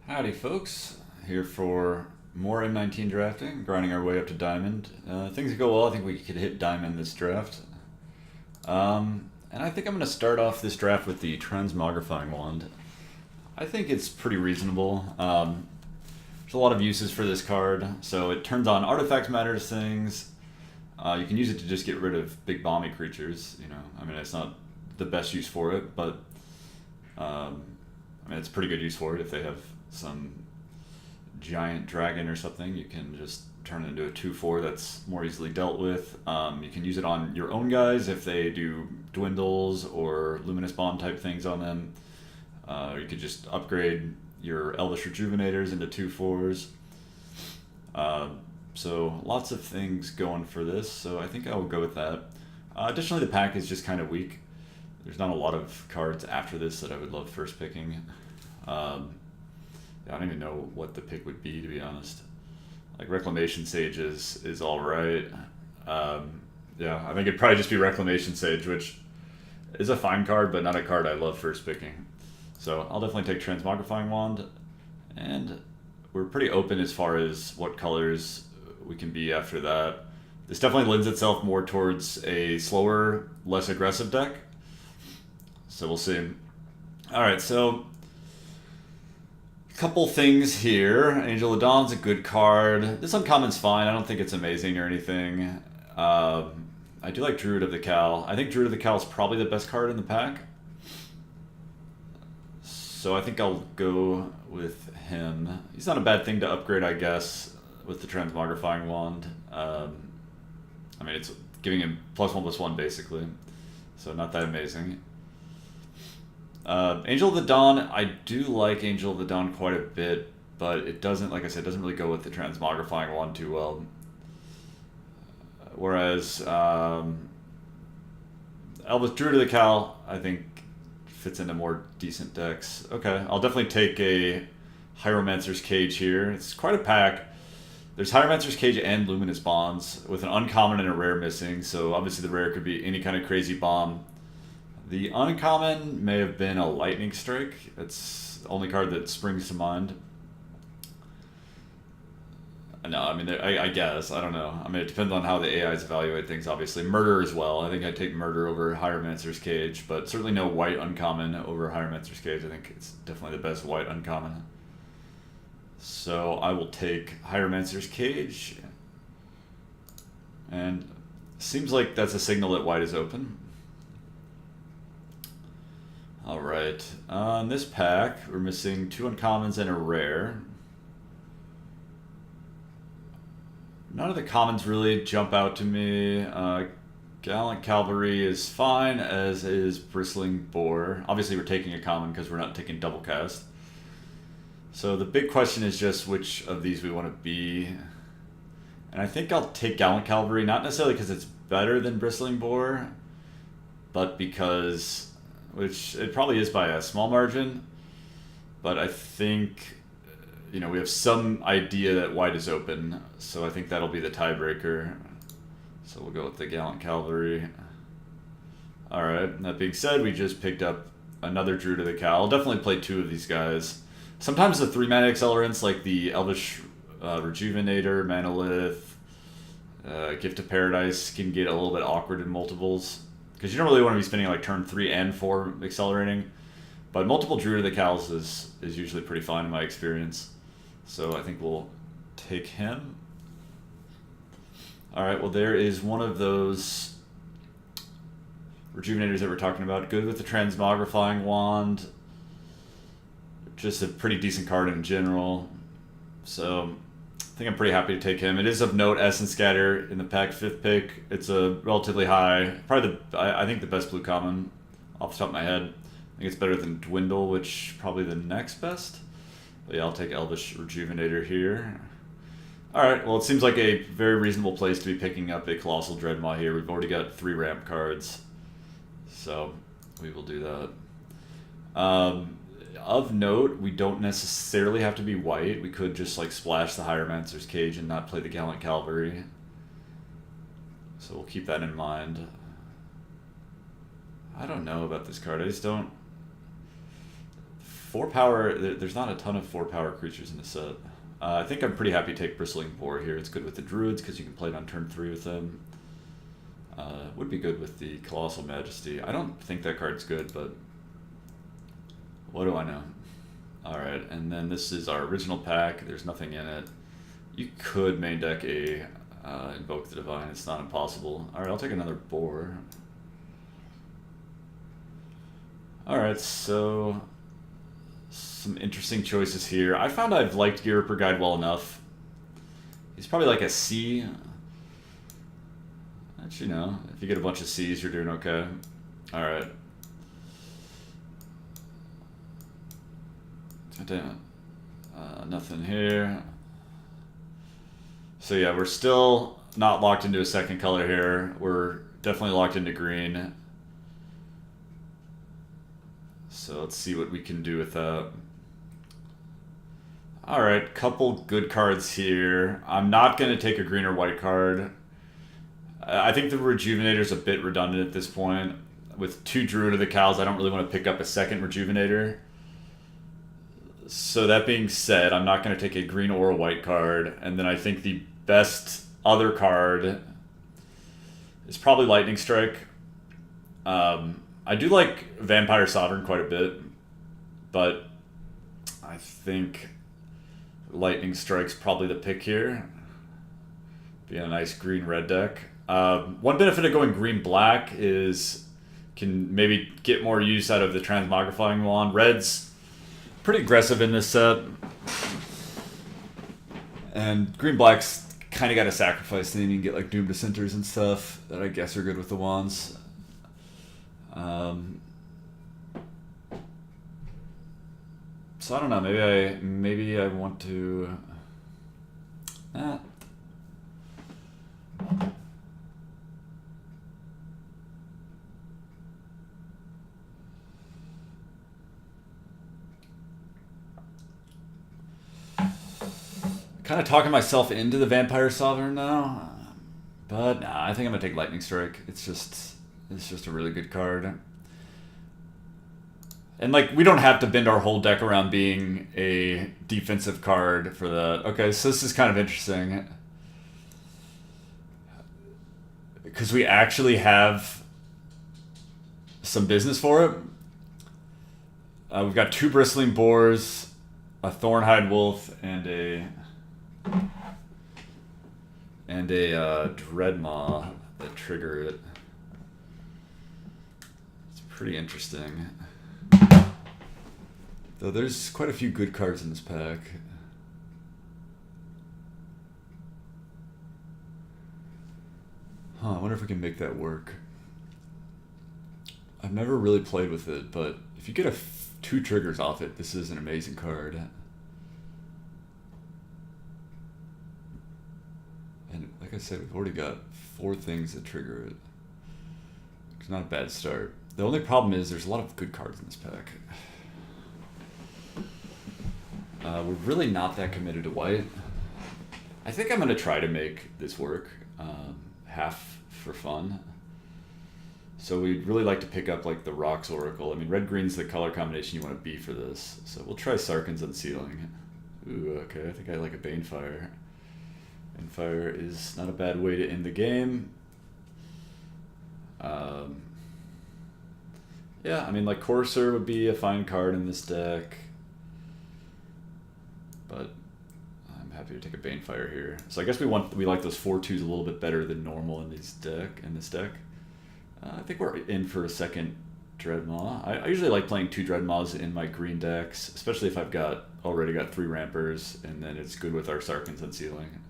Howdy folks, here for more M19 drafting, grinding our way up to Diamond. Things go well, I think we could hit Diamond this draft. And I think I'm going to start off this draft with the Transmogrifying Wand. I think it's pretty reasonable. There's a lot of uses for this card. So it turns on Artifacts Matters things. You can use it to just get rid of big bomby creatures, I mean, it's not the best use for it, but I mean, it's pretty good use for it. If they have some giant dragon or something, you can just turn it into a 2/4 that's more easily dealt with. You can use it on your own guys if they do dwindles or luminous bond type things on them. Or you could just upgrade your Elvish Rejuvenators into 2/4s. So lots of things going for this, so I think I will go with that. Additionally, the pack is just kind of weak. There's not a lot of cards after this that I would love first picking. I don't even know what the pick would be, to be honest. Like Reclamation Sage is all right. Yeah, I think it'd probably just be Reclamation Sage, which is a fine card, but not a card I love first picking. So I'll definitely take Transmogrifying Wand, and we're pretty open as far as what colors we can be after that. This definitely lends itself more towards a slower, less aggressive deck. So we'll see. Alright, so a couple things here. Angel of Dawn's a good card. This uncommon's fine. I don't think it's amazing or anything. I do like Druid of the Cal. I think Druid of the Cal is probably the best card in the pack. So I think I'll go with him. He's not a bad thing to upgrade, I guess, with the Transmogrifying Wand. I mean, it's giving him +1/+1 basically. So not that amazing. Angel of the Dawn, I do like Angel of the Dawn quite a bit, but it doesn't, like I said, doesn't really go with the Transmogrifying Wand too well. Whereas Elvis Druid of the Cal, I think, fits into more decent decks. Okay, I'll definitely take a Hieromancer's Cage here. It's quite a pack. There's Hieromancer's Cage and Luminous Bonds, with an uncommon and a rare missing, so obviously the rare could be any kind of crazy bomb. The uncommon may have been a Lightning Strike. It's the only card that springs to mind. No, I mean, I guess. I don't know. I mean, it depends on how the AIs evaluate things, obviously. Murder as well. I think I'd take Murder over Hieromancer's Cage, but certainly no white uncommon over Hieromancer's Cage. I think it's definitely the best white uncommon. So I will take Hieromancer's Cage. And seems like that's a signal that white is open. Alright, in this pack, we're missing 2 uncommons and a rare. None of the commons really jump out to me. Gallant Cavalry is fine, as is Bristling Boar. Obviously we're taking a common because we're not taking double cast. So the big question is just which of these we want to be. And I think I'll take Gallant Cavalry, not necessarily because it's better than Bristling Boar, but because... which it probably is by a small margin, but I think, we have some idea that white is open, so I think that'll be the tiebreaker. So we'll go with the Gallant Cavalry. Alright, that being said, we just picked up another Druid of the Cal. I'll definitely play 2 of these guys. Sometimes the 3-mana accelerants, like the Elvish Rejuvenator, Manolith, Gift of Paradise, can get a little bit awkward in multiples. Because you don't really want to be spending like turn 3 and 4 accelerating. But multiple Druid of the Cals is usually pretty fun in my experience. So I think we'll take him. Alright, well there is one of those Rejuvenators that we're talking about. Good with the Transmogrifying Wand. Just a pretty decent card in general. So I think I'm pretty happy to take him. It is of note, Essence Scatter in the pack 5th pick. It's a relatively high, probably I think the best blue common off the top of my head. I think it's better than Dwindle, which probably the next best. But yeah, I'll take Elvish Rejuvenator here. Alright, well it seems like a very reasonable place to be picking up a Colossal Dreadmaw here. We've already got 3 ramp cards. So we will do that. Of note, we don't necessarily have to be white. We could just like splash the Hieromancer's Cage and not play the Gallant Cavalry. So we'll keep that in mind. I don't know about this card. I just don't 4 power, there's not a ton of 4 power creatures in the set. I think I'm pretty happy to take Bristling Boar here. It's good with the Druids because you can play it on turn 3 with them. Would be good with the Colossal Majesty. I don't think that card's good, but what do I know? Alright, and then this is our original pack. There's nothing in it. You could main deck a Invoke the Divine. It's not impossible. Alright, I'll take another Boar. Alright, so some interesting choices here. I found I've liked Gear Ripper Guide well enough. He's probably like a C. Actually, no. If you get a bunch of C's, you're doing okay. Alright. Damn. Nothing here. So yeah, we're still not locked into a second color here. We're definitely locked into green. So let's see what we can do with that. Alright, couple good cards here. I'm not going to take a green or white card. I think the Rejuvenator's a bit redundant at this point. With 2 Druid of the Cows, I don't really want to pick up a second Rejuvenator. So that being said, I'm not going to take a green or a white card. And then I think the best other card is probably Lightning Strike. I do like Vampire Sovereign quite a bit, but I think Lightning Strike's probably the pick here. Be a nice green-red deck. One benefit of going green-black is can maybe get more use out of the Transmogrifying Wand. Red's pretty aggressive in this set. And green-black's kind of got to sacrifice, then you can get like Doom Dissenters and stuff that I guess are good with the wands. So I don't know. Maybe I want to. Kind of talking myself into the Vampire Sovereign now, but nah, I think I'm gonna take Lightning Strike. It's just a really good card. And like, we don't have to bend our whole deck around being a defensive card for that. Okay, so this is kind of interesting. Because we actually have some business for it. We've got 2 Bristling Boars, a Thornhide Wolf, and a Dreadmaw that trigger it. It's pretty interesting. Though there's quite a few good cards in this pack. I wonder if we can make that work. I've never really played with it, but if you get 2 triggers off it, this is an amazing card. And like I said, we've already got 4 things that trigger it. It's not a bad start. The only problem is there's a lot of good cards in this pack. We're really not that committed to white. I think I'm going to try to make this work half for fun. So we'd really like to pick up like the Rocks Oracle. I mean, red-green's the color combination you want to be for this. So we'll try Sarkhan's Unsealing. Ooh, okay, I think I like a Banefire. Banefire is not a bad way to end the game. Yeah, I mean, like Courser would be a fine card in this deck. But I'm happy to take a Banefire here. So I guess we like those 4/2s a little bit better than normal in this deck. I think we're in for a second Dreadmaw. I usually like playing 2 Dreadmaws in my green decks, especially if I've already got 3 Rampers, and then it's good with our Sarkhan's Unsealing.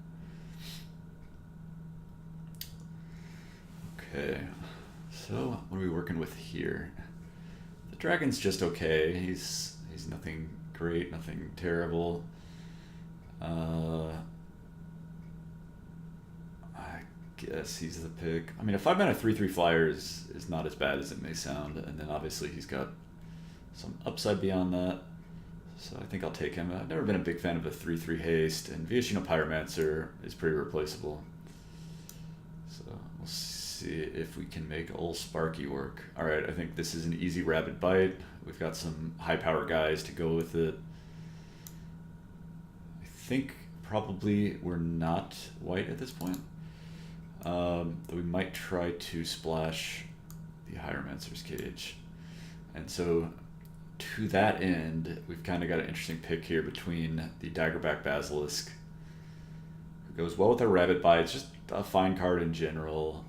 Okay, so what are we working with here? The Dragon's just okay. He's nothing great, nothing terrible. I guess he's the pick. I mean, a 5-mana 3/3 flyer is not as bad as it may sound, and then obviously he's got some upside beyond that. So I think I'll take him. I've never been a big fan of the 3/3 haste, and Viashino Pyromancer is pretty replaceable. So we'll see see if we can make old Sparky work. All right, I think this is an easy Rabid Bite. We've got some high power guys to go with it. I think probably we're not white at this point. We might try to splash the Hieromancer's Cage. And so to that end, we've kind of got an interesting pick here between the Daggerback Basilisk, who goes well with our Rabbit Bite. It's just a fine card in general,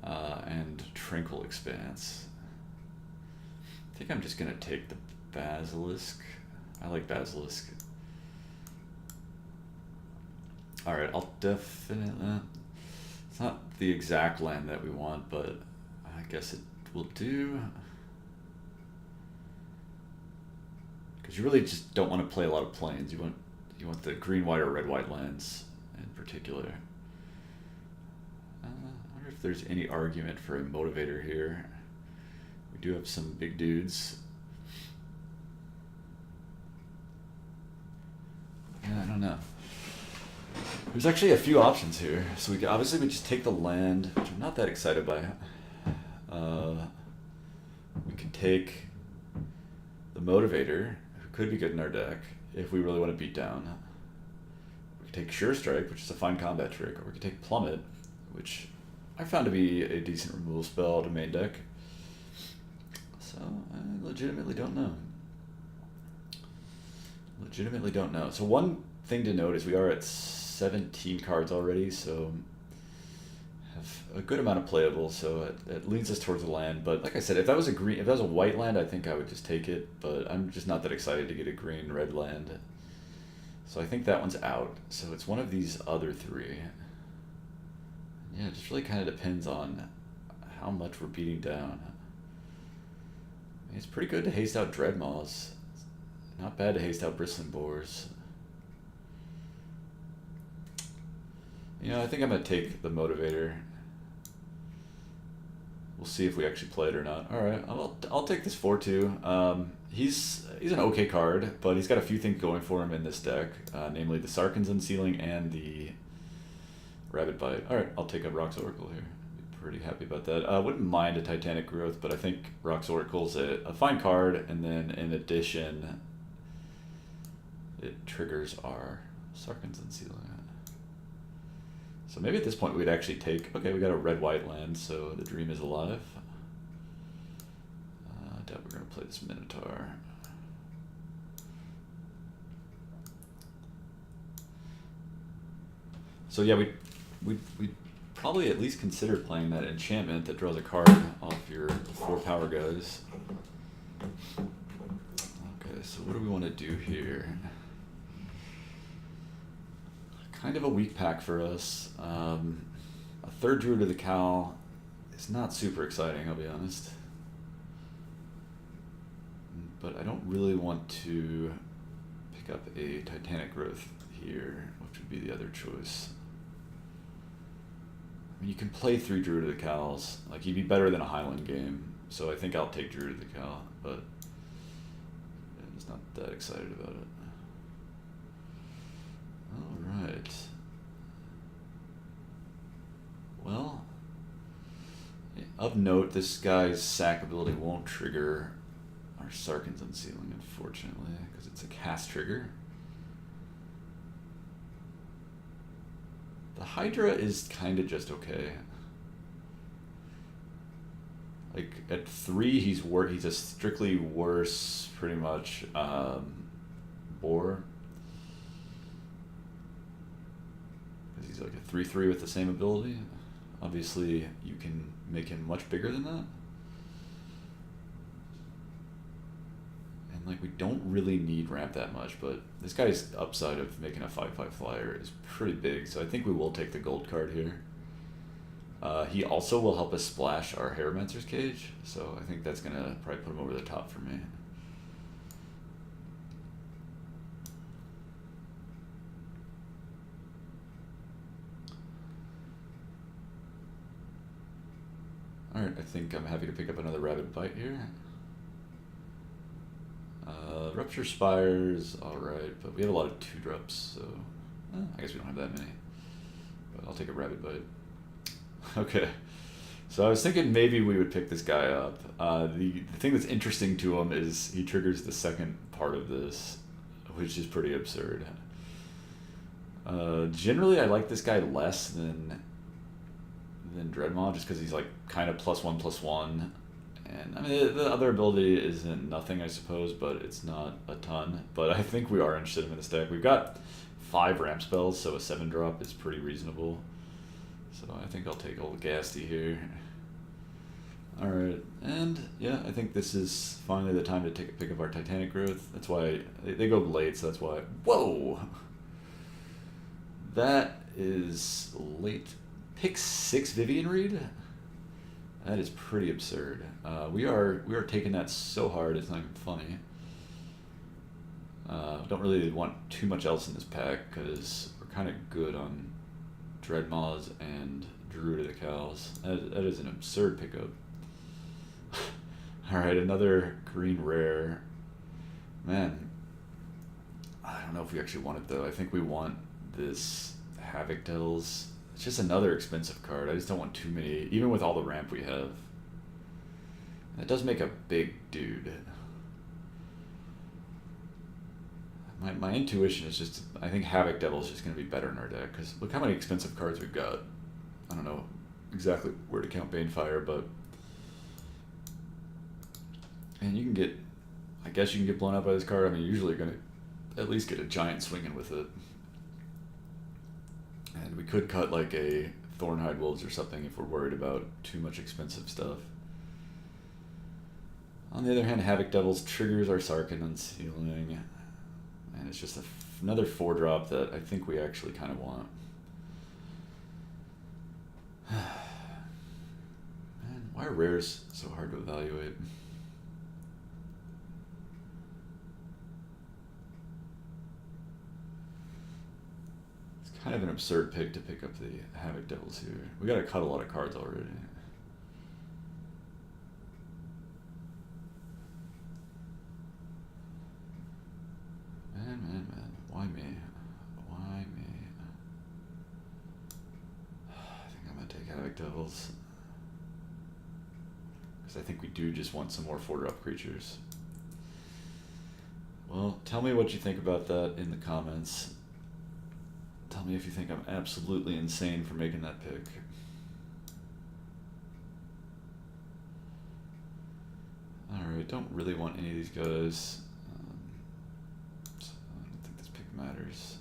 and Tranquil Expanse. I think I'm just going to take the Basilisk. I like Basilisk. Alright, I'll definitely... It's not the exact land that we want, but I guess it will do. Because you really just don't want to play a lot of plains. You want the green-white or red-white lands in particular. I wonder if there's any argument for a motivator here. We do have some big dudes. Yeah, I don't know. There's actually a few options here. So we just take the land, which I'm not that excited by. We could take the motivator, who could be good in our deck if we really want to beat down. We could take Sure Strike, which is a fine combat trick, or we could take Plummet, which I found to be a decent removal spell to main deck. So I legitimately don't know. So one thing to note is we are at 17 cards already, so have a good amount of playable, so it leads us towards the land. But like I said, if that was a white land, I think I would just take it, but I'm just not that excited to get a green-red land. So I think that one's out. So it's one of these other three. Yeah, it just really kind of depends on how much we're beating down. I mean, it's pretty good to haste out Dreadmaws. Not bad to haste out Bristling Boars. You know, I think I'm going to take the motivator. We'll see if we actually play it or not. Alright, I'll take this 4-2. He's an okay card, but he's got a few things going for him in this deck, namely the Sarkhan's Unsealing and the Rabbit Bite. Alright, I'll take a Rock's Oracle here. Be pretty happy about that. I wouldn't mind a Titanic Growth, but I think Rock's Oracle's a fine card, and then in addition, it triggers our Sarkhan's Unsealing. So maybe at this point we'd actually take... Okay, we got a red-white land, so the dream is alive. I doubt we're going to play this Minotaur. So yeah, we'd probably at least consider playing that enchantment that draws a card off your 4 power guys. Okay, so what do we want to do here? Kind of a weak pack for us. A third Druid of the Cowl is not super exciting, I'll be honest. But I don't really want to pick up a Titanic Growth here, which would be the other choice. I mean, you can play 3 Druid of the Cowls. Like, you'd be better than a Highland game. So I think I'll take Druid of the Cowl, but I'm just not that excited about it. Alright. Well, of note, this guy's sack ability won't trigger our Sarkhan's Unsealing, unfortunately, because it's a cast trigger. The Hydra is kind of just okay. Like, at 3, he's a strictly worse, pretty much, boar. He's like a 3/3 with the same ability. Obviously, you can make him much bigger than that. And like, we don't really need ramp that much, but this guy's upside of making a 5/5 flyer is pretty big, so I think we will take the gold card here. He also will help us splash our Hieromancer's Cage, so I think that's gonna probably put him over the top for me. Alright, I think I'm happy to pick up another Rabbit Bite here. Rupture Spires, alright, but we have a lot of 2-drops, so I guess we don't have that many. But I'll take a Rabbit Bite. Okay. So I was thinking maybe we would pick this guy up. The thing that's interesting to him is he triggers the second part of this, which is pretty absurd. Generally, I like this guy less than Dreadmaw, just because he's like kind of +1/+1, and I mean the other ability isn't nothing, I suppose, but it's not a ton. But I think we are interested in this deck. We've got 5 ramp spells, so a 7-drop is pretty reasonable. So I think I'll take old Gasty here. Alright, and yeah, I think this is finally the time to take a pick of our Titanic Growth. That's why they go late, so that's why. Whoa! That is late. Pick 6 Vivian Reed? That is pretty absurd. We are taking that so hard, it's not even funny. Don't really want too much else in this pack, because we're kind of good on Dreadmaws and Druid of the Cows. That is an absurd pickup. Alright, another green rare. Man, I don't know if we actually want it though. I think we want this Havoc Devils. It's just another expensive card. I just don't want too many, even with all the ramp we have. That does make a big dude. My intuition is just, I think Havoc Devil is just going to be better in our deck, because look how many expensive cards we've got. I don't know exactly where to count Banefire, but... And you can get, I guess you can get blown up by this card. I mean, usually you're going to at least get a giant swinging with it. And we could cut like a Thornhide Wolves or something if we're worried about too much expensive stuff. On the other hand, Havoc Devils triggers our Sarkin Unsealing. And it's just another 4-drop that I think we actually kind of want. Man, why are rares so hard to evaluate? It's kind of an absurd pick to pick up the Havoc Devils here. We gotta cut a lot of cards already. Man, why me? Why me? I think I'm gonna take Havoc Devils. Because I think we do just want some more 4-drop creatures. Well, tell me what you think about that in the comments. Tell me if you think I'm absolutely insane for making that pick. Alright, don't really want any of these guys. So I don't think this pick matters.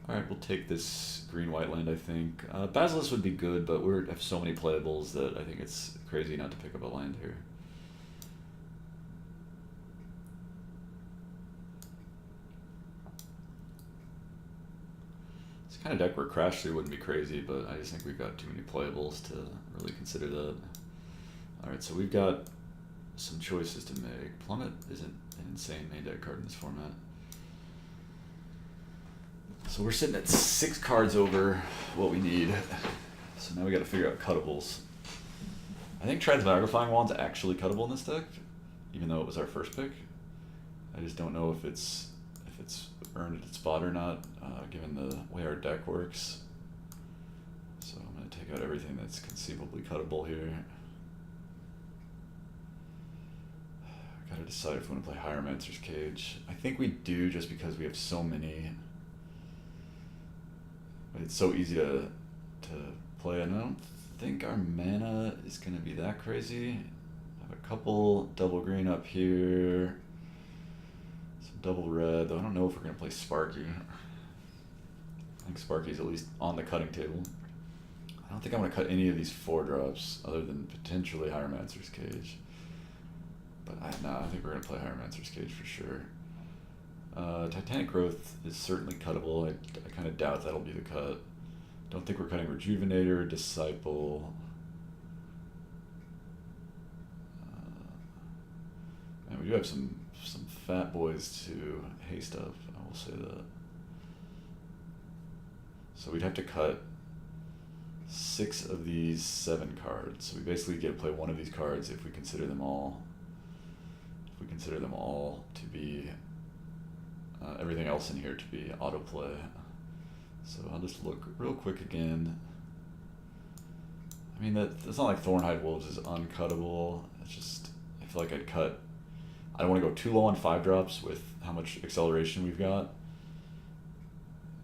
Alright, we'll take this green-white land, I think. Basilisk would be good, but we have so many playables that I think it's crazy not to pick up a land here. It's kind of deck where Crash through wouldn't be crazy, but I just think we've got too many playables to really consider that. Alright, so we've got some choices to make. Plummet isn't an insane main deck card in this format. So we're sitting at 6 cards over what we need. So now we got to figure out cuttables. I think Transmagnifying Wand's actually cuttable in this deck, even though it was our first pick. I just don't know if it's earned its spot or not, given the way our deck works. So I'm going to take out everything that's conceivably cuttable here. Gotta decide if we want to play Hieromancer's Cage. I think we do, just because we have so many. It's so easy to play, and I don't think our mana is going to be that crazy. I have a couple double green up here, some double red, though I don't know if we're going to play Sparky. I think Sparky's at least on the cutting table. I don't think I'm going to cut any of these 4-drops other than potentially Hieromancer's Cage. But I think we're going to play Hieromancer's Cage for sure. Titanic Growth is certainly cuttable. I kind of doubt that'll be the cut. Don't think we're cutting Rejuvenator, Disciple. And we do have some fat boys to haste up, I will say that. So we'd have to cut 6 of these 7 cards. So we basically get to play one of these cards if we consider them all. If we consider them all to be everything else in here to be autoplay. So I'll just look real quick again. I mean, that's not like Thornhide Wolves is uncuttable. It's just, I feel like I'd cut. I don't want to go too low on 5-drops with how much acceleration we've got.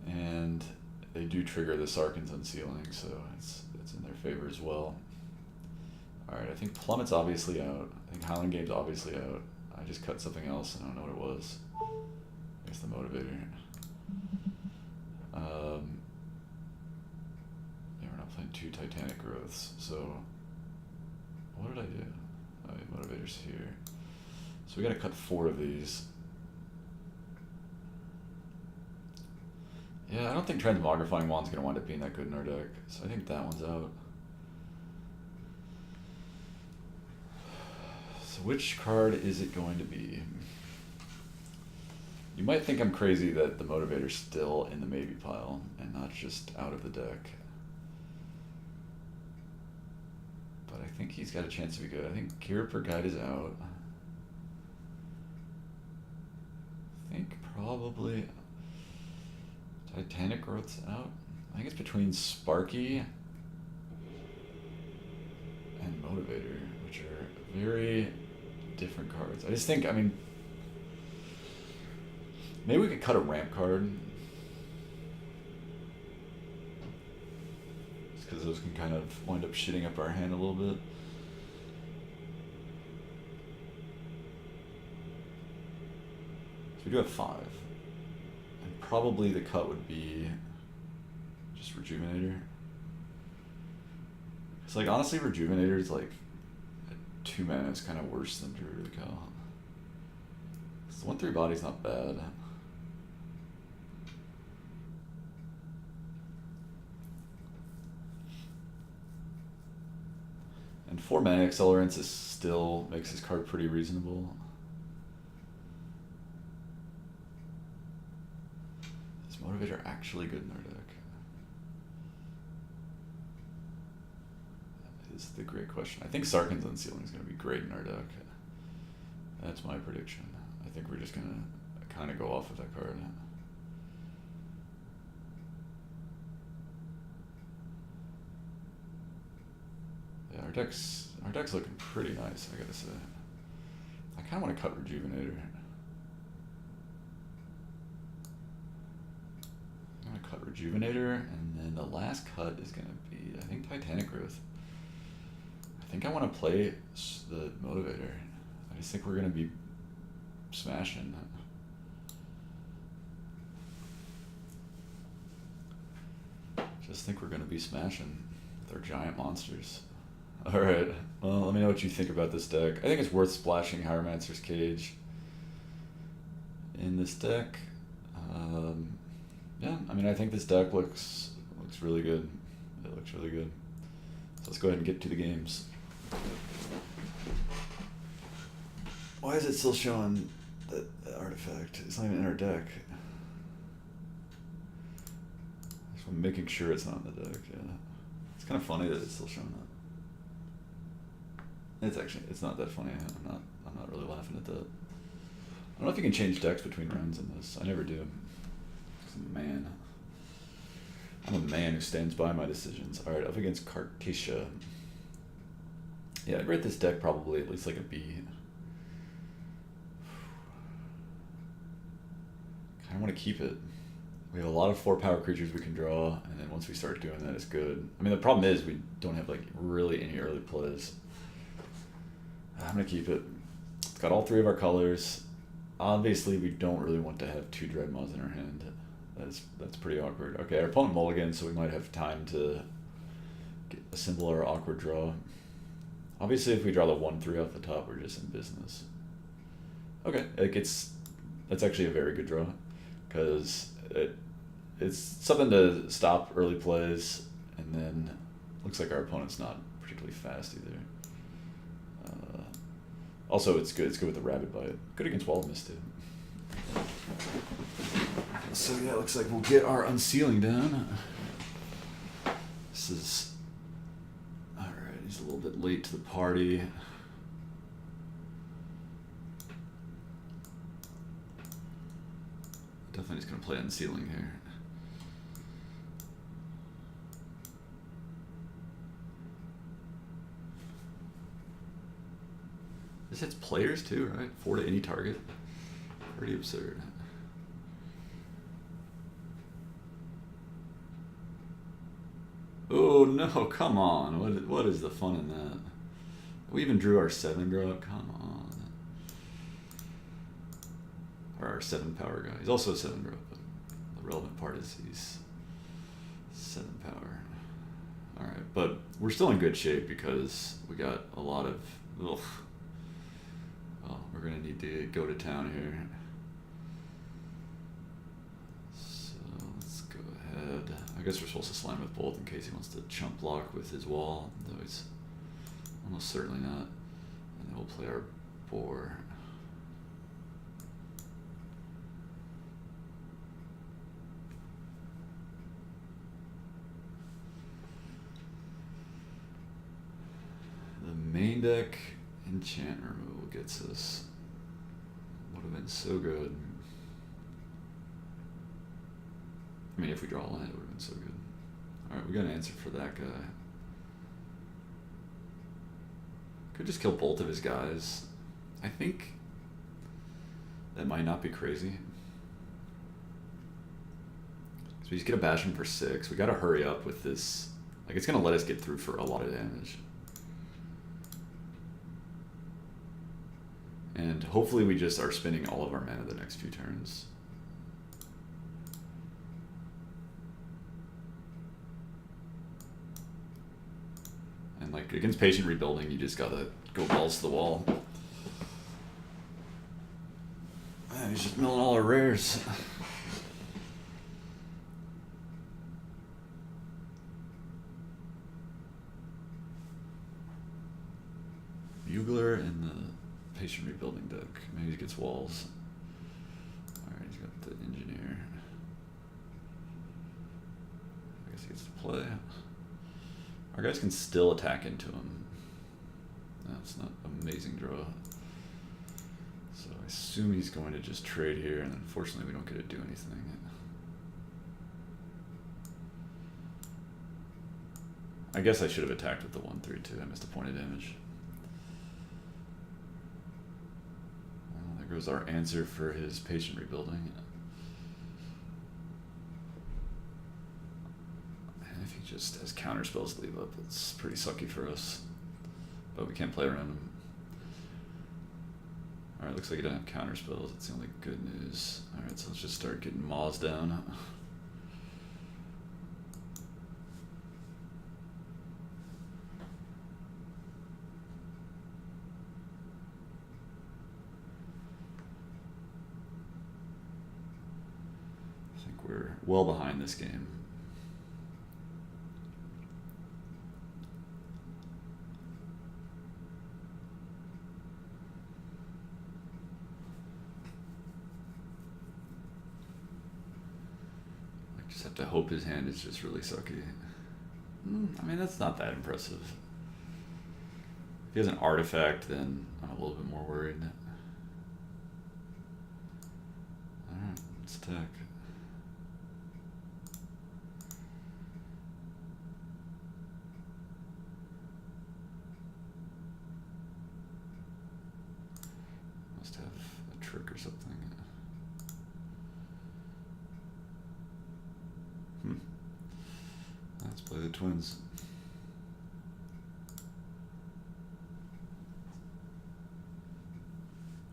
And they do trigger the Sarkhan's Unsealing, so it's in their favor as well. Alright, I think Plummet's obviously out. I think Highland Game's obviously out. I just cut something else, I don't know what it was. I guess the Motivator. Yeah, we're not playing 2 Titanic Growths, so what did I do? Oh, yeah, Motivator's here. So we gotta cut 4 of these. Yeah, I don't think Transmogrifying Wand's gonna wind up being that good in our deck, so I think that one's out. So which card is it going to be? You might think I'm crazy that the Motivator's still in the maybe pile and not just out of the deck. But I think he's got a chance to be good. I think Cure Per Guide is out. I think probably Titanic Growth's out. I think it's between Sparky and Motivator, which are very different cards. I just think, I mean, maybe we could cut a ramp card. Just because those can kind of wind up shitting up our hand a little bit. So we do have 5. And probably the cut would be just Rejuvenator. It's like, honestly, Rejuvenator is like, at 2 mana is kind of worse than Druid Cow. The 1/3 body's not bad. And 4 mana accelerants is still makes his card pretty reasonable. Is Motivator actually good in our deck? That is the great question. I think Sarkhan's Unsealing is going to be great in our deck. That's my prediction. I think we're just going to kind of go off of that card. Yeah, our deck's looking pretty nice, I gotta say. I kind of want to cut Rejuvenator. I'm going to cut Rejuvenator, and then the last cut is going to be, I think, Titanic Growth. I think I want to play the Motivator. I just think we're going to be smashing. Just think we're going to be smashing with our giant monsters. Alright, well, let me know what you think about this deck. I think it's worth splashing Hieromancer's Cage in this deck. Yeah, I mean, I think this deck looks really good. It looks really good. So let's go ahead and get to the games. Why is it still showing that artifact? It's not even in our deck. So I'm making sure it's not in the deck, yeah. It's kind of funny that it's still showing that. It's not that funny. I'm not really laughing at that. I don't know if you can change decks between rounds in this. I never do. I'm a man who stands by my decisions. Alright, up against Cartesia. Yeah, I'd rate this deck probably at least like a B. I want to keep it. We have a lot of 4-power creatures we can draw, and then once we start doing that, it's good. I mean, the problem is we don't have like really any early plays. I'm going to keep it. It's got all 3 of our colors. Obviously, we don't really want to have 2 Dreadmaws in our hand. That's pretty awkward. Okay, our opponent mulligans, so we might have time to assemble our awkward draw. Obviously, if we draw the 1/3 off the top, we're just in business. Okay, that's actually a very good draw, because it's something to stop early plays, and then looks like our opponent's not particularly fast either. Also, it's good with the Rabid Bite. Good against Wall of Mist too. So yeah, it looks like we'll get our Unsealing down. This is alright. He's a little bit late to the party. Definitely just gonna play Unsealing here. just hits players too, right? 4 to any target. Pretty absurd. Oh no, come on. What is the fun in that? We even drew our 7 drop. Come on. Or our 7 power guy. He's also a 7 drop, but the relevant part is he's 7 power. Alright, but we're still in good shape because we got a lot of... Ugh. Well, we're going to need to go to town here. So let's go ahead. I guess we're supposed to slime with Bolt in case he wants to chump block with his wall, though he's almost certainly not. And then we'll play our boar. The main deck enchant removal gets us. Would have been so good. I mean, if we draw a land, it would have been so good. Alright, we got an answer for that guy. Could just kill both of his guys. I think that might not be crazy. So we just get a bash him for 6. We gotta hurry up with this. Like, it's gonna let us get through for a lot of damage. And hopefully we just are spending all of our mana the next few turns. And like against patient rebuilding, you just gotta go balls to the wall. He's just milling all our rares. Bugler and the patient rebuilding deck. Maybe he gets walls. Alright, he's got the engineer. I guess he gets to play. Our guys can still attack into him. That's not amazing draw. So I assume he's going to just trade here, and unfortunately we don't get to do anything. I guess I should have attacked with the 1/3 too. I missed a point of damage. There goes our answer for his patient rebuilding. And if he just has counter spells to leave up, it's pretty sucky for us. But we can't play around him. Alright, looks like he doesn't have counter spells. That's the only good news. Alright, so let's just start getting maws down. We're well behind this game. I just have to hope his hand is just really sucky. I mean, that's not that impressive. If he has an artifact, then I'm a little bit more worried. Alright, let's attack. Must have a trick or something. Let's play the twins.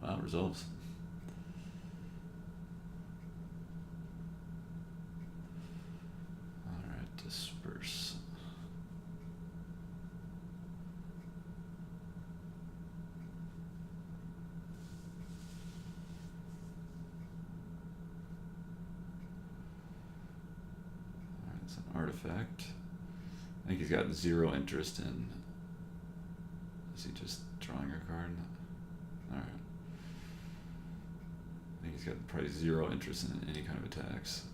Wow, resolves. Alright, disperse. Alright, it's an artifact. I think he's got 0 interest in. Is he just drawing a card? Alright. I think he's got probably 0 interest in any kind of attacks.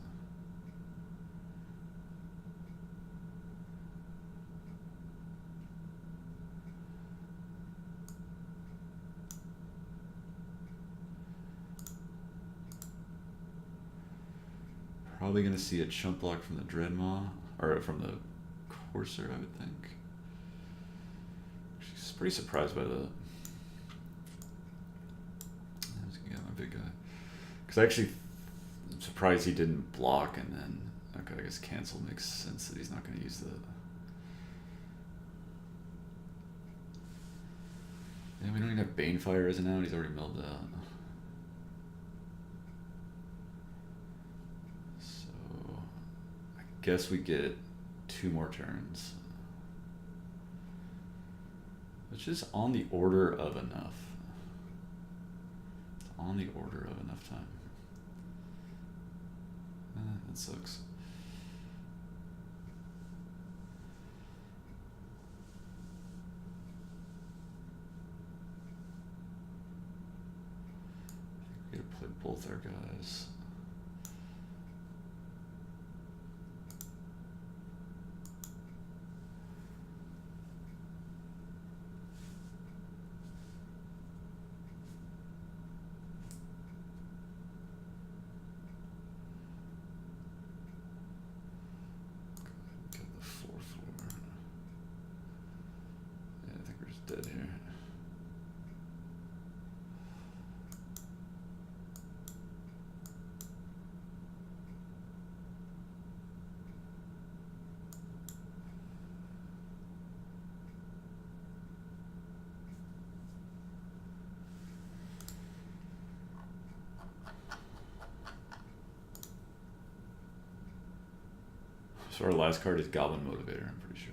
Probably going to see a chump block from the Dreadmaw, or from the Courser, I would think. She's pretty surprised by the Because actually, I'm surprised he didn't block and then. Okay, I guess cancel makes sense that he's not going to use the. Yeah, we don't even have Banefire as an out. He's already milled that. So, I guess we get 2 more turns. Which is on the order of enough. It's on the order of enough time. That sucks. We gotta play both our guys. Dead here. So our last card is Goblin Motivator, I'm pretty sure.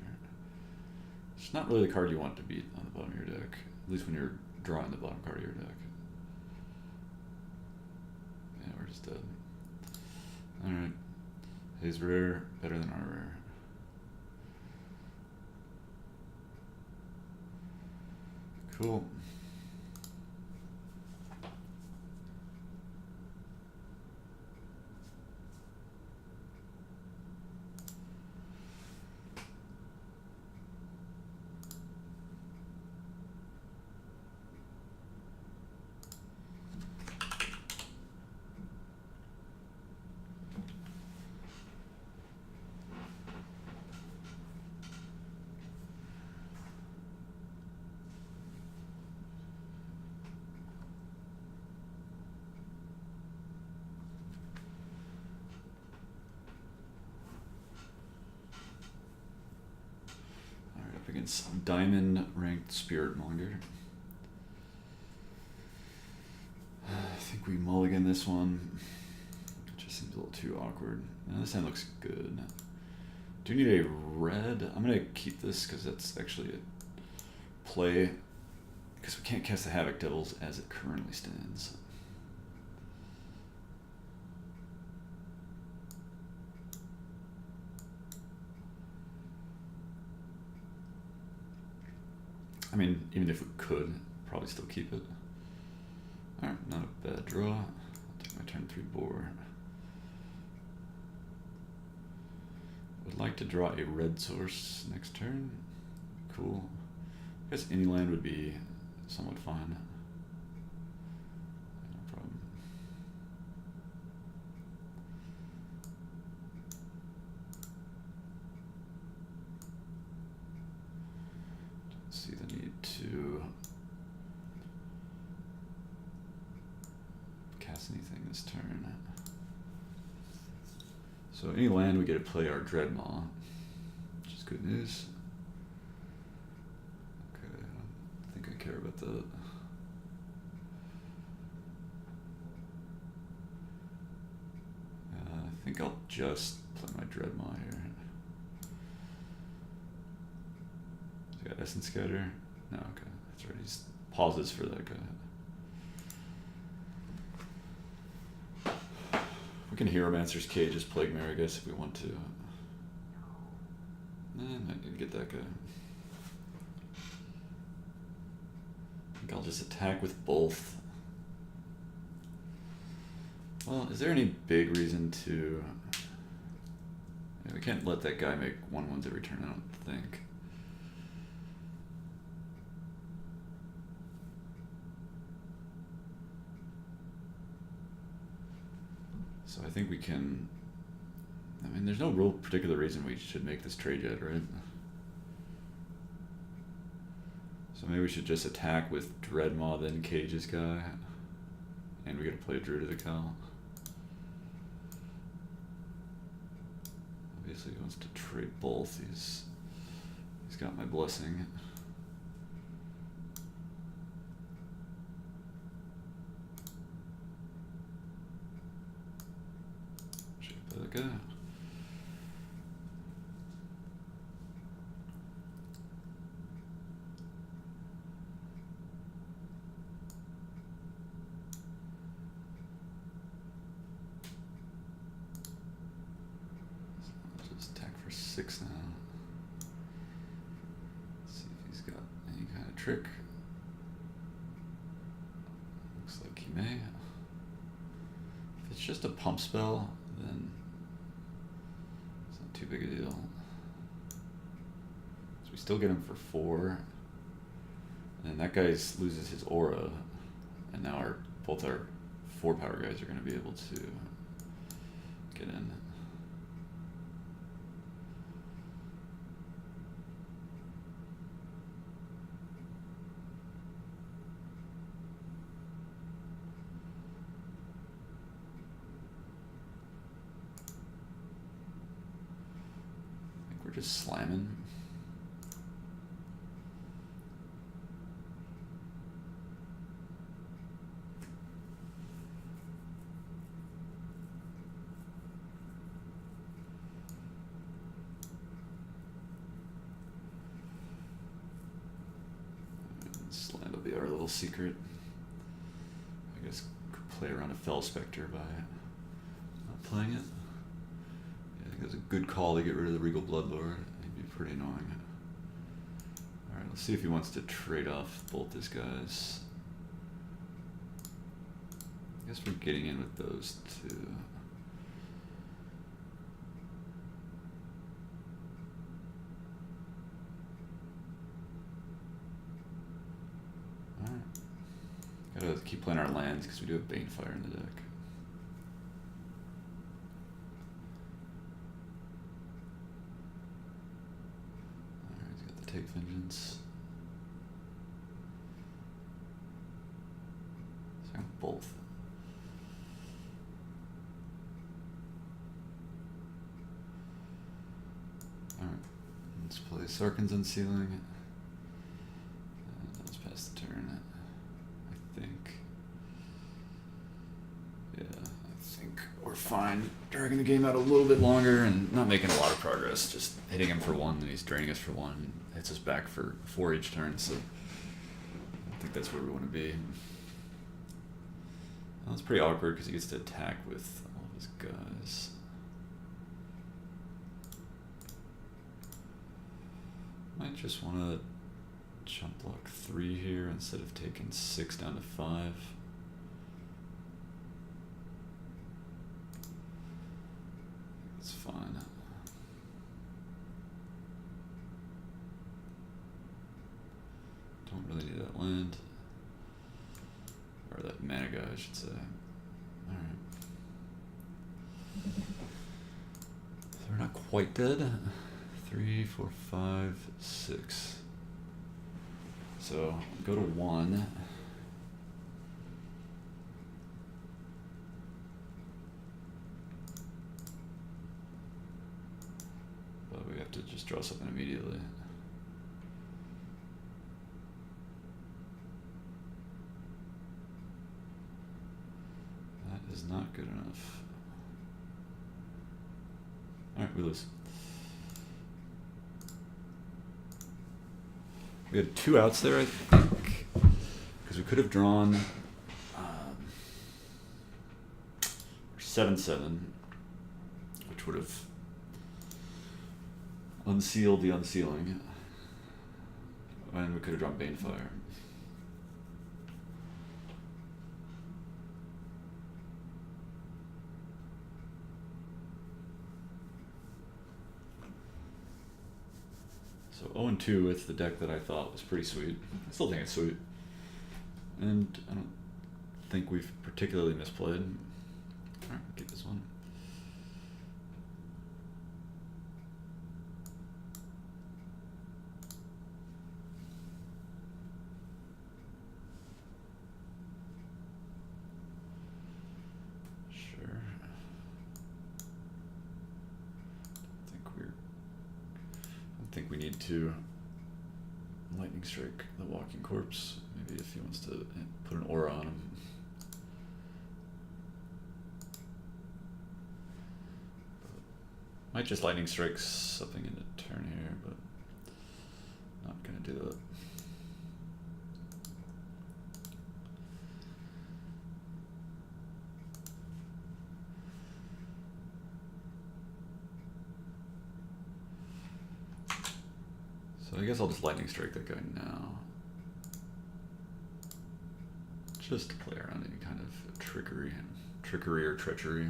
It's not really the card you want to beat on the bottom of your deck, at least when you're drawing the bottom card of your deck. Yeah, we're just dead. Alright. His rare, better than our rare. Cool. Against Diamond ranked Spirit Monger. I think we mulligan this one. It just seems a little too awkward. This hand looks good. Do you need a red? I'm gonna keep this because that's actually a play. Because we can't cast the Havoc Devils as it currently stands. I mean, even if we could, probably still keep it. Alright, not a bad draw. I'll take my turn 3 board. Would like to draw a red source next turn. Cool. I guess any land would be somewhat fine. No problem. See the need to cast anything this turn. So any land we get to play our Dreadmaw, which is good news. Okay, I don't think I care about that. I think I'll just play my Dreadmaw here. Got Essence Scatter? No, okay. That's right. He's pauses for that guy. We can Hieromancer's Cage as Plague Mare, I guess, if we want to. Nah, I'm not gonna get that guy. I think I'll just attack with both. Well, is there any big reason to... Yeah, we can't let that guy make 1/1s every turn, I don't think. So I think we can, I mean, there's no real particular reason we should make this trade yet, right? So maybe we should just attack with Dreadmaw, then Cage's guy, and we gotta play Druid of the Cal. Looks like he wants to trade both. He's got my blessing. Should I play that guy? Six now. Let's see if he's got any kind of trick. Looks like he may. If it's just a pump spell, then it's not too big a deal. So we still get him for 4. And that guy loses his aura. And now both our 4 power guys are going to be able to get in. We're just slamming. Slam will be our little secret. I guess could play around a Fell Spectre by not playing it. It was a good call to get rid of the Regal Bloodlord. He'd be pretty annoying. Alright, let's see if he wants to trade off both his guys. I guess we're getting in with those two. Alright. Gotta keep playing our lands because we do have Banefire in the deck. Take Vengeance. So I got both. Alright, let's play Sarkhan's Unsealing. And let's pass the turn. I think. Yeah, I think we're fine. Dragging the game out a little bit longer and not making a lot of progress. Just hitting him for 1, and he's draining us for 1. Hits us back for 4 each turn, so I think that's where we want to be. Well, it's pretty awkward because he gets to attack with all of his guys. Might just want to jump block 3 here instead of taking 6 down to 5. It's fine. Don't really need that land. Or that mana guy, I should say. Alright. So we're not quite dead. 3, 4, 5, 6. So go to 1. But we have to just draw something immediately. Is not good enough. Alright, we lose. We had 2 outs there, I think, because we could have drawn 7/7, which would have unsealed the Unsealing, and we could have drawn Banefire. So 0-2 with the deck that I thought was pretty sweet. I still think it's sweet. And I don't think we've particularly misplayed. Alright, get this one. Sure. I think think we need to lightning strike the walking corpse. Maybe if he wants to put an aura on him. Might just lightning strike something in a turn here, but not gonna do that. So I guess I'll just lightning strike that guy now. Just to play around any kind of trickery or treachery.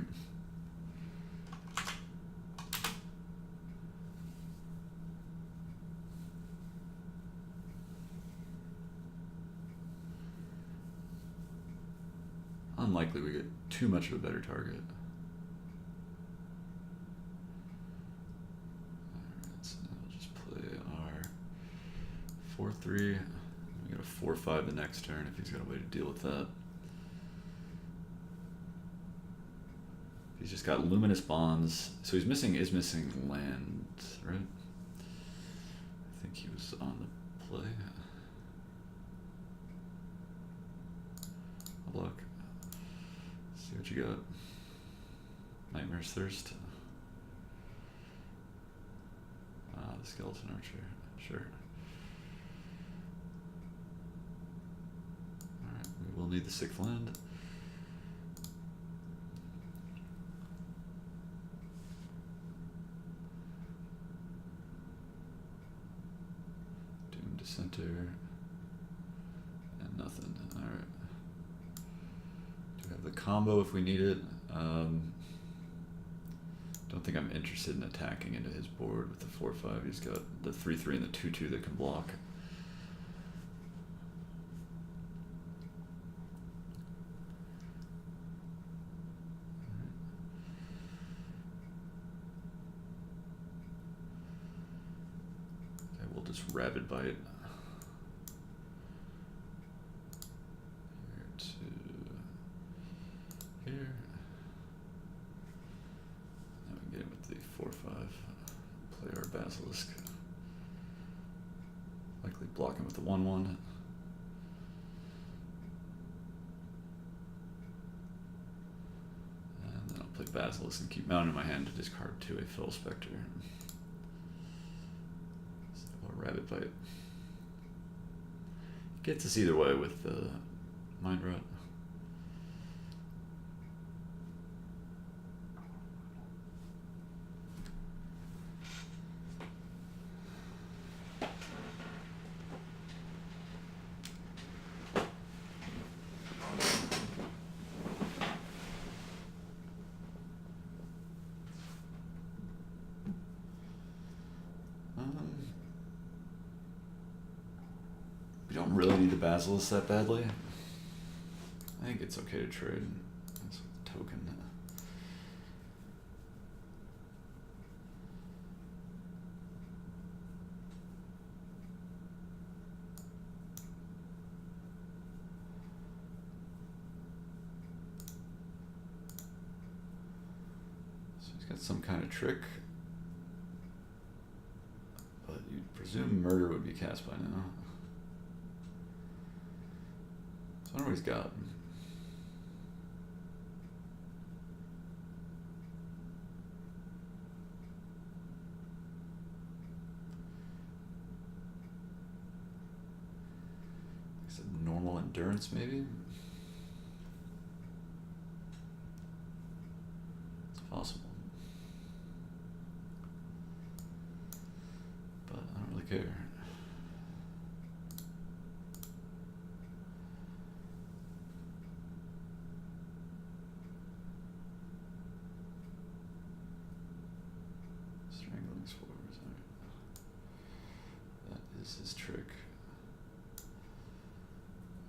Unlikely we get too much of a better target. Alright, so now we'll just play our 4-3. We got a 4-5 the next turn if he's got a way to deal with that. He's just got luminous bonds, so he's missing land, right? I think he was on the play. I'll look. See what you got. Nightmare's Thirst. The Skeleton Archer. Sure. Alright, we will need the 6th land. Doom Dissenter. And nothing. Alright. The combo if we need it. Don't think I'm interested in attacking into his board with the 4-5. He's got the 3-3 and the 2-2 that can block. Okay, we'll just Rabid Bite. Here. Now we can get him with the 4-5. Play our Basilisk. Likely block him with the 1-1. And then I'll play Basilisk and keep Mountain in my hand to discard to a Fell Spectre. So a Rabid Bite. Gets us either way with the Mind Rot. We don't really need the Basilisk that badly. I think it's okay to trade. That's a token. So he's got some kind of trick. But you'd presume Murder would be cast by now. I wonder what he's got. Some normal endurance, maybe? It's possible. But I don't really care. That is his trick.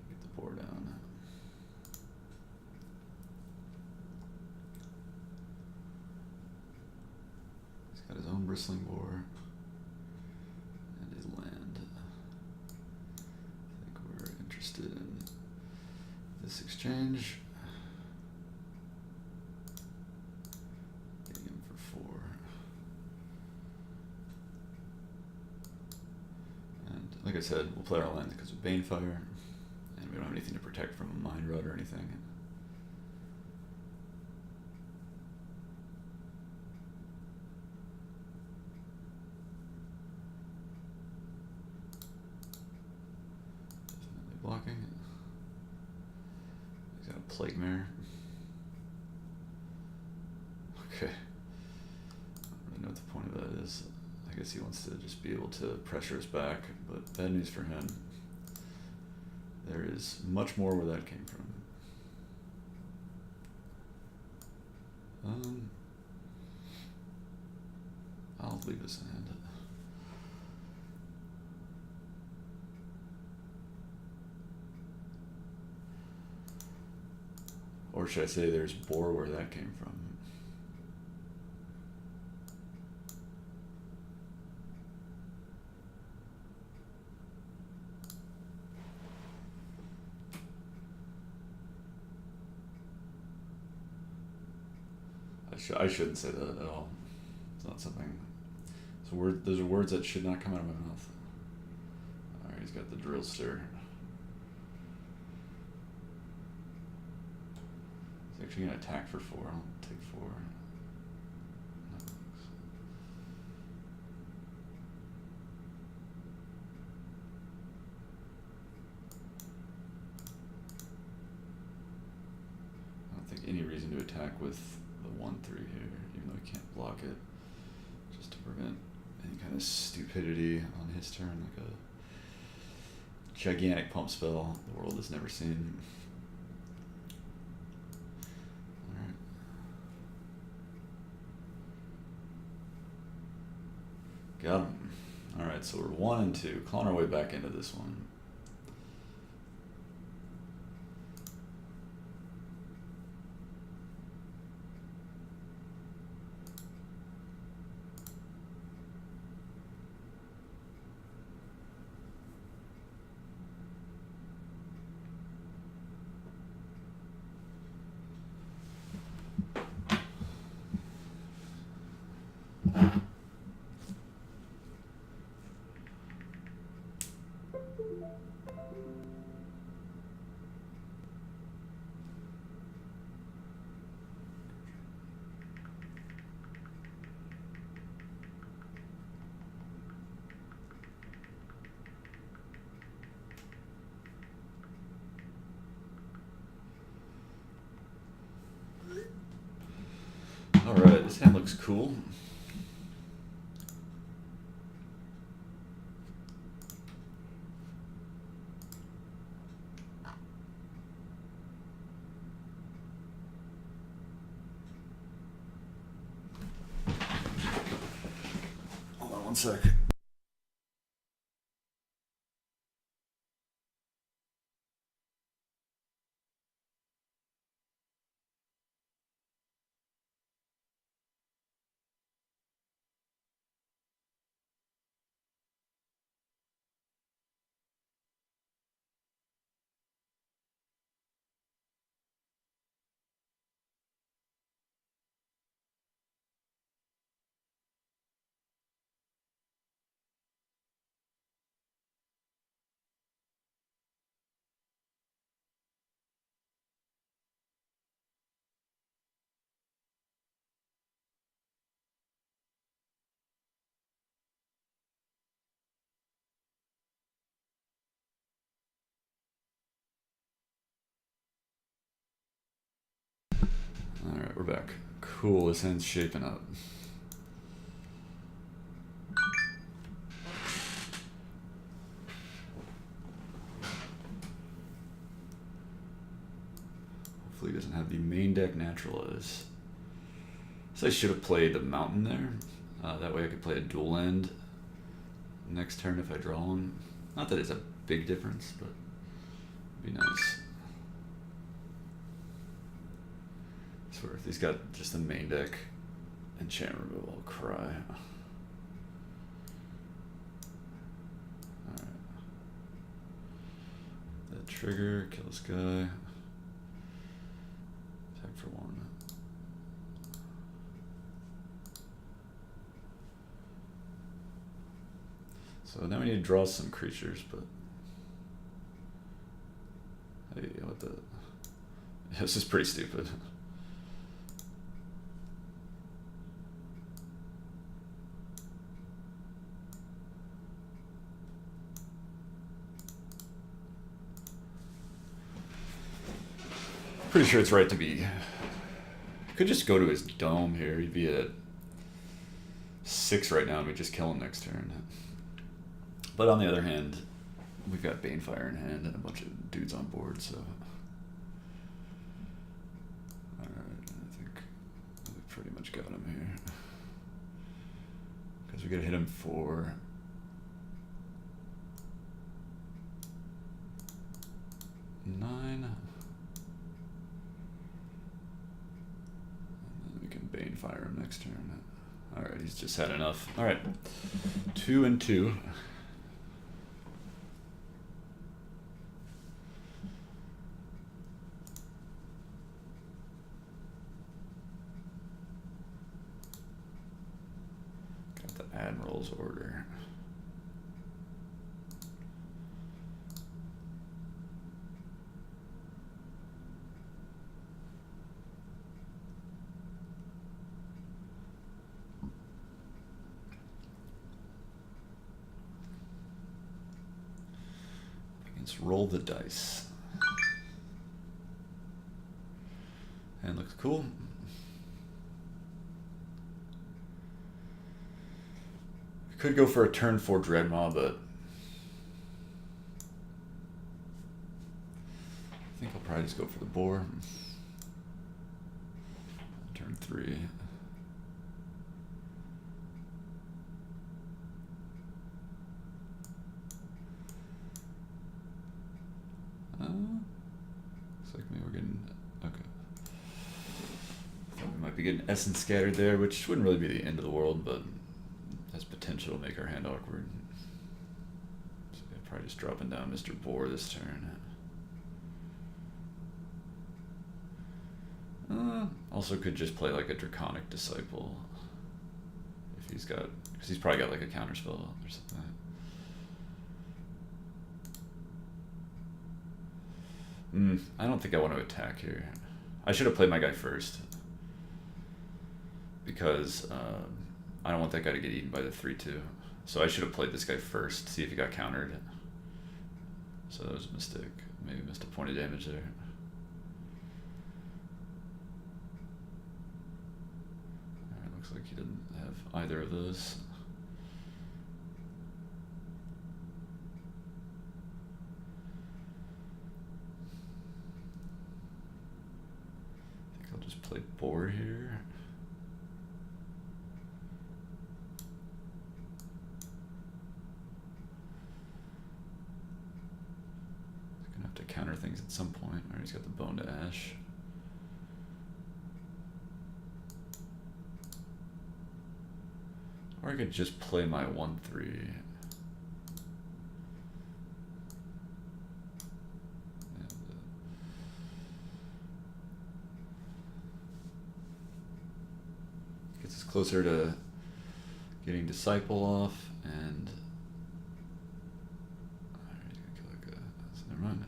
Get the board down. He's got his own Bristling Boar and his land. I think we're interested in this exchange. Getting him for 4. like I said, we'll play our lands because of Banefire, and we don't have anything to protect from a Mind Rod or anything. Definitely blocking. He's got a Plague Mare. Okay. I don't really know what the point of that is. I guess he wants to just be able to pressure us back, but bad news for him. There is much more where that came from. I'll leave this in hand. Or should I say there's Boar where that came from? I shouldn't say that at all. It's not something. Those are words that should not come out of my mouth. Alright, he's got the drill stir. He's actually going to attack for 4. I'll take 4. I don't think any reason to attack with the 1/3 here, even though he can't block it, just to prevent any kind of stupidity on his turn, like a gigantic pump spell the world has never seen. Alright. Got him. Alright, so we're 1 and 2, clawing our way back into this one. Alright, this hand looks cool. Hold on one sec. Alright, we're back. Cool, this hand's shaping up. Hopefully he doesn't have the main deck naturalize. So I should have played the mountain there. That way I could play a dual end next turn if I draw one. Not that it's a big difference, but it'd be nice. I swear, if he's got just the main deck enchant removal, I'll cry. Alright. That trigger, kill this guy. Attack for 1. So now we need to draw some creatures, but hey, what the? This is pretty stupid. Pretty sure it's right to be. Could just go to his dome here. He'd be at 6 right now, and we just kill him next turn. But on the other hand, we've got Banefire in hand and a bunch of dudes on board, so. Alright, I think we pretty much got him here. Because we gotta hit him for 9. And then we can Banefire him next turn. Alright, he's just had enough. Alright, 2 and 2. Got the Admiral's order. Let's roll the dice. And looks cool. We could go for a turn 4 Dreadmaw, but I think I'll probably just go for the boar. Turn 3. Looks like maybe we're getting, okay. Thought we might be getting Essence scattered there, which wouldn't really be the end of the world, but has potential to make our hand awkward. So yeah, probably just dropping down Mr. Boar this turn. Also could just play like a Draconic Disciple. If he's got, because he's probably got like a counterspell or something. I don't think I want to attack here. I should have played my guy first. Because I don't want that guy to get eaten by the 3-2. So I should have played this guy first, see if he got countered. So that was a mistake. Maybe missed a point of damage there. Alright, looks like he didn't have either of those. I'll just play boar here. He's gonna have to counter things at some point. Alright, he's got the Bone to Ash. Or I could just play my 1-3. Closer to getting Disciple off, and alright, he's gonna kill that guy. So never mind.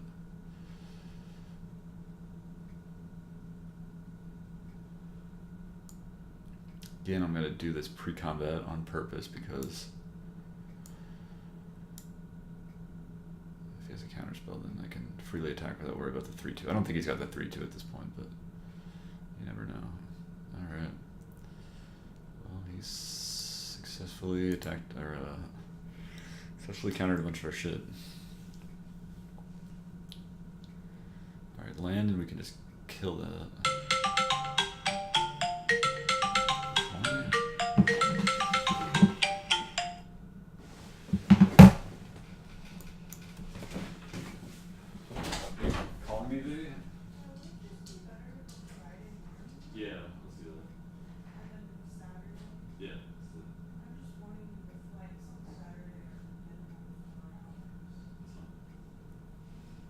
Again, I'm gonna do this pre-combat on purpose because if he has a counterspell, then I can freely attack without worry about the 3-2. I don't think he's got the 3-2 at this point, but you never know. Alright. Successfully attacked, or successfully countered a bunch of our shit. Alright, land, and we can just kill that. Calling me, baby? Yeah, let's do that. Yeah.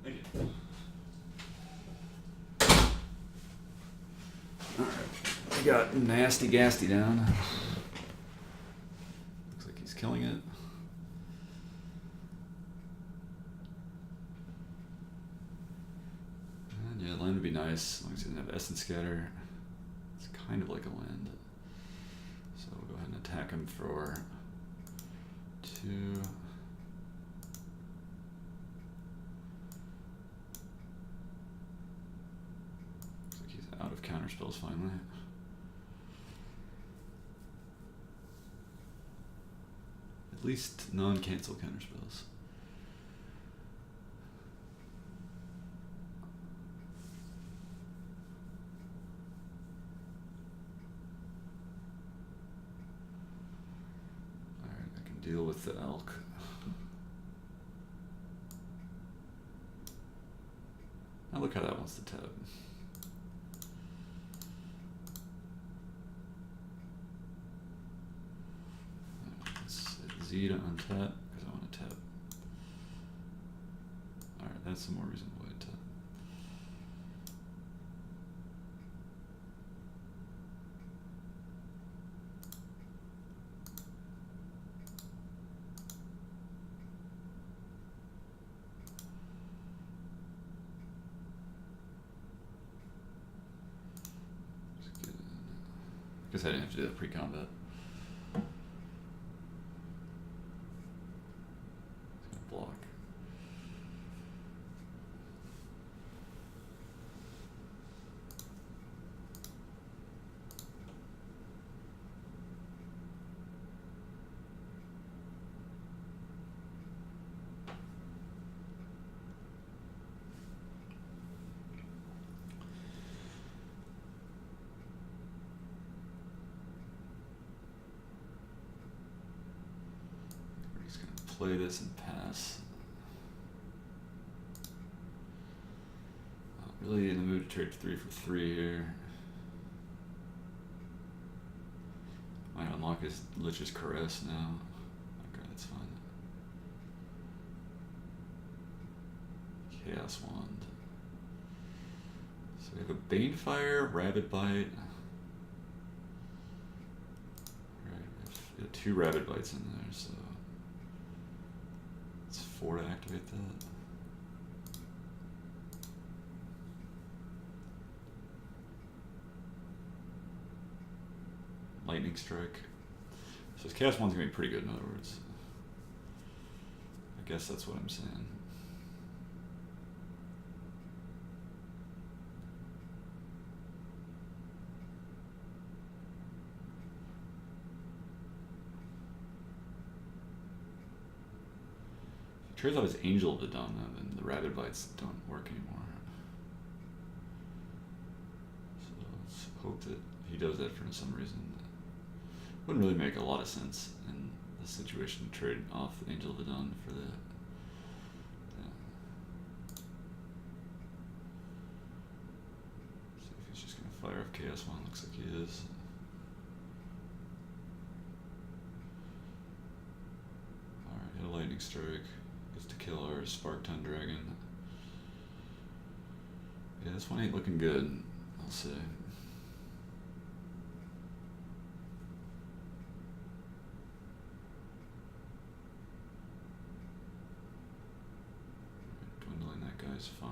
Thank you. Alright, we got Nasty Gasty down. Looks like he's killing it. land would be nice, as long as he didn't have Essence Scatter. It's kind of like a land. So we'll go ahead and attack him for 2. Looks like he's out of counterspells finally. At least non-cancel counterspells. Alright, I can deal with the elk. Now look how that wants to tab. Z to untap, because I want to tap. Alright, that's some more reason why to tap. I guess I didn't have to do that pre-combat. Block. We're just gonna play this and pass. Really in the mood to trade 3 for 3 here. Might unlock his Lich's Caress now. Okay, that's fine. Chaos Wand. So we have a Banefire, Rabid Bite. Right, we have 2 Rabid Bites in there, so it's 4 to activate that. Lightning Strike. So his Chaos Wand's gonna be pretty good, in other words. I guess that's what I'm saying. If he trades out his Angel of the Dawn, then the Rabid Bites don't work anymore. So let's hope that he does that for some reason. Wouldn't really make a lot of sense in this situation to trade off the Angel of the Dawn for that. Yeah. See if he's just gonna fire off Chaos Wand. Looks like he is. Alright, hit a Lightning Strike. Gets to kill our Spark-Ton Dragon. Yeah, this one ain't looking good, I'll say. Guy's fine.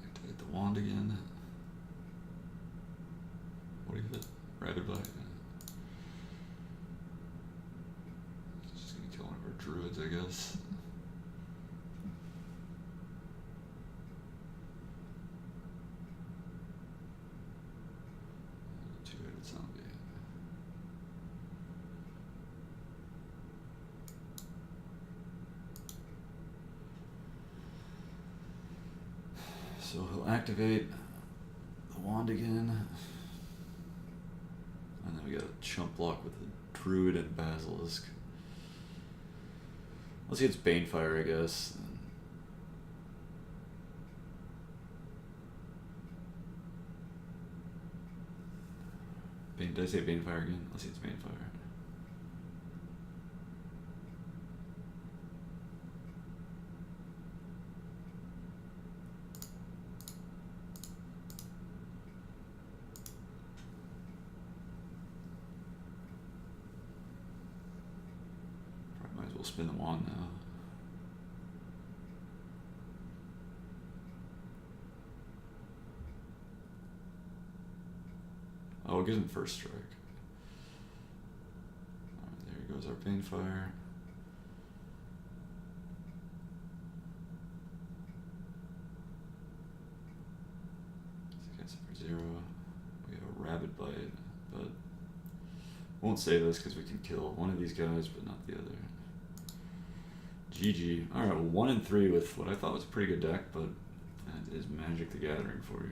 Activate the wand again. What do you hit? Rabid Bite. Just gonna kill one of our druids, I guess. Two-headed zombie. So he'll activate the wand again. And then we got a chump block with the Druid and Basilisk. Let's see, it's Banefire, I guess. Did I say Banefire again? Let's see, it's Banefire. spin the wand now. Oh, it gives him first strike. Alright, there goes our Bane Fire. For 0. We have a Rabid Bite, but won't say this because we can kill one of these guys, but not the other. GG. Alright, 1 and 3 with what I thought was a pretty good deck, but that is Magic the Gathering for you.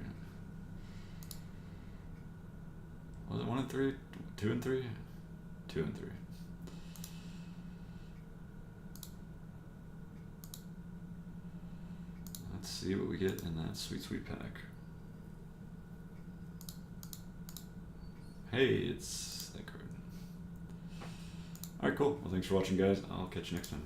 Was it 1 and 3? 2 and 3? 2 and 3. Let's see what we get in that sweet, sweet pack. Hey, it's that card. Alright, cool. Well, thanks for watching, guys. I'll catch you next time.